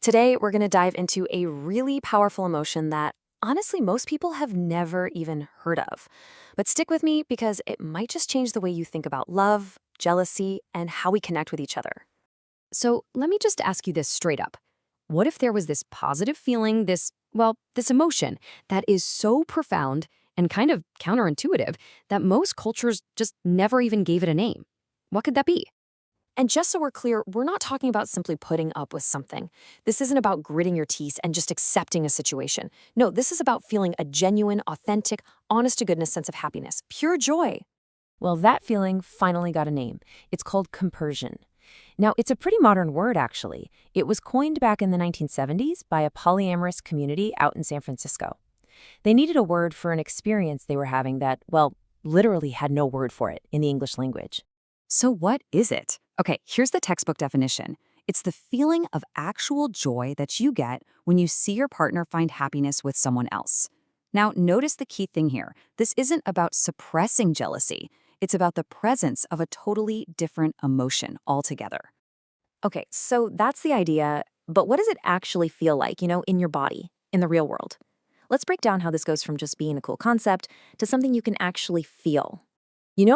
Today, we're going to dive into a really powerful emotion that honestly most people have never even heard of. But stick with me because it might just change the way you think about love, jealousy, and how we connect with each other. So let me just ask you this straight up. What if there was this positive feeling, this emotion that is so profound and kind of counterintuitive that most cultures just never even gave it a name? What could that be? And just so we're clear, we're not talking about simply putting up with something. This isn't about gritting your teeth and just accepting a situation. No, this is about feeling a genuine, authentic, honest to goodness sense of happiness, pure joy. Well, that feeling finally got a name. It's called compersion. Now, it's a pretty modern word, actually. It was coined back in the 1970s by a polyamorous community out in San Francisco. They needed a word for an experience they were having that, well, literally had no word for it in the English language. So what is it? Okay, here's the textbook definition. It's the feeling of actual joy that you get when you see your partner find happiness with someone else. Now, notice the key thing here. This isn't about suppressing jealousy. It's about the presence of a totally different emotion altogether. Okay, so that's the idea, but what does it actually feel like, in your body, in the real world? Let's break down how this goes from just being a cool concept to something you can actually feel.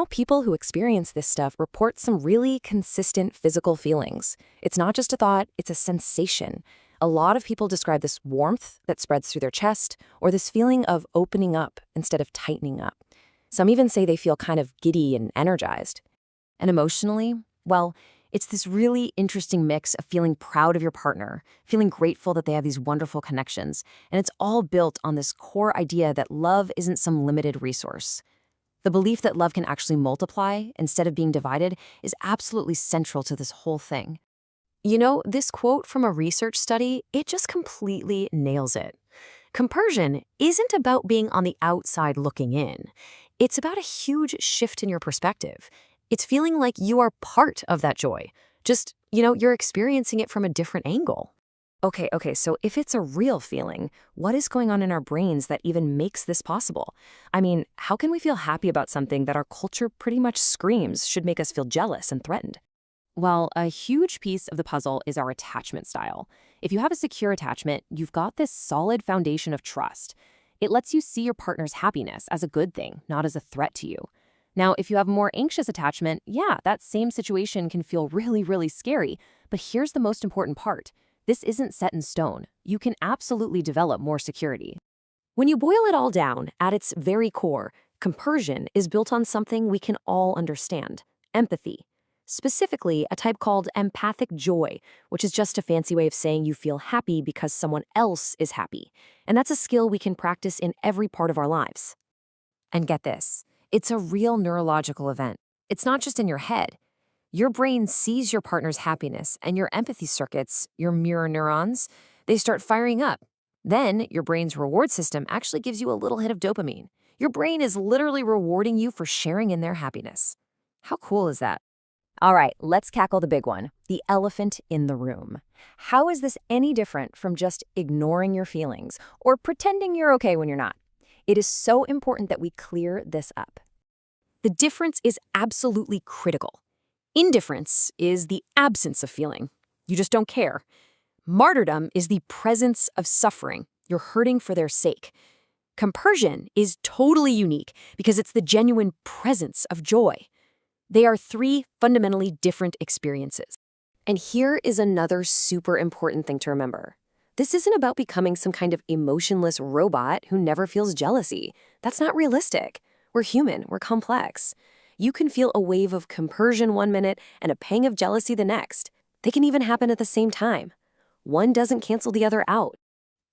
People who experience this stuff report some really consistent physical feelings. It's not just a thought, it's a sensation. A lot of people describe this warmth that spreads through their chest, or this feeling of opening up instead of tightening up. Some even say they feel kind of giddy and energized. And emotionally, well, it's this really interesting mix of feeling proud of your partner, feeling grateful that they have these wonderful connections, and it's all built on this core idea that love isn't some limited resource. The belief that love can actually multiply instead of being divided is absolutely central to this whole thing. This quote from a research study, it just completely nails it. Compersion isn't about being on the outside looking in. It's about a huge shift in your perspective. It's feeling like you are part of that joy. Just, you're experiencing it from a different angle. Okay, so if it's a real feeling, what is going on in our brains that even makes this possible? I mean, how can we feel happy about something that our culture pretty much screams should make us feel jealous and threatened? Well, a huge piece of the puzzle is our attachment style. If you have a secure attachment, you've got this solid foundation of trust. It lets you see your partner's happiness as a good thing, not as a threat to you. Now, if you have a more anxious attachment, yeah, that same situation can feel really, really scary. But here's the most important part. This isn't set in stone. You can absolutely develop more security. When you boil it all down, at its very core, compersion is built on something we can all understand: empathy. Specifically, a type called empathic joy, which is just a fancy way of saying you feel happy because someone else is happy. And that's a skill we can practice in every part of our lives. And get this, it's a real neurological event. It's not just in your head. Your brain sees your partner's happiness, and your empathy circuits, your mirror neurons, they start firing up. Then, your brain's reward system actually gives you a little hit of dopamine. Your brain is literally rewarding you for sharing in their happiness. How cool is that? All right, let's tackle the big one, the elephant in the room. How is this any different from just ignoring your feelings or pretending you're okay when you're not? It is so important that we clear this up. The difference is absolutely critical. Indifference is the absence of feeling. You just don't care. Martyrdom is the presence of suffering. You're hurting for their sake. Compersion is totally unique because it's the genuine presence of joy. They are three fundamentally different experiences. And here is another super important thing to remember. This isn't about becoming some kind of emotionless robot who never feels jealousy. That's not realistic. We're human, we're complex. You can feel a wave of compersion one minute and a pang of jealousy the next. They can even happen at the same time. One doesn't cancel the other out.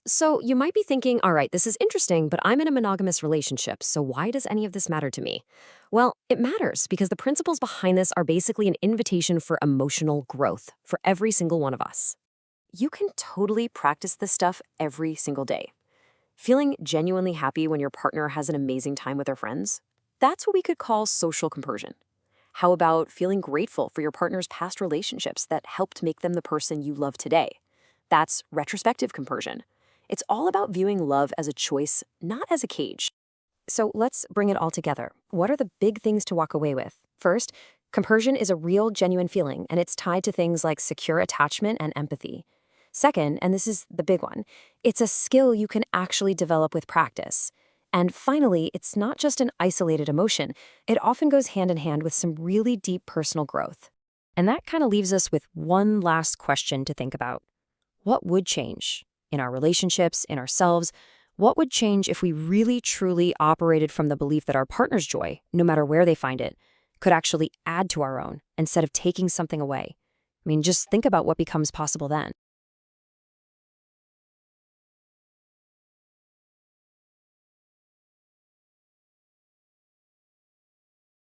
So you might be thinking, all right, this is interesting, but I'm in a monogamous relationship, so why does any of this matter to me? Well, it matters because the principles behind this are basically an invitation for emotional growth for every single one of us. You can totally practice this stuff every single day. Feeling genuinely happy when your partner has an amazing time with their friends? That's what we could call social compersion. How about feeling grateful for your partner's past relationships that helped make them the person you love today? That's retrospective compersion. It's all about viewing love as a choice, not as a cage. So let's bring it all together. What are the big things to walk away with? First, compersion is a real, genuine feeling, and it's tied to things like secure attachment and empathy. Second, and this is the big one, it's a skill you can actually develop with practice. And finally, it's not just an isolated emotion. It often goes hand in hand with some really deep personal growth. And that kind of leaves us with one last question to think about. What would change in our relationships, in ourselves? What would change if we really truly operated from the belief that our partner's joy, no matter where they find it, could actually add to our own instead of taking something away? I mean, just think about what becomes possible then.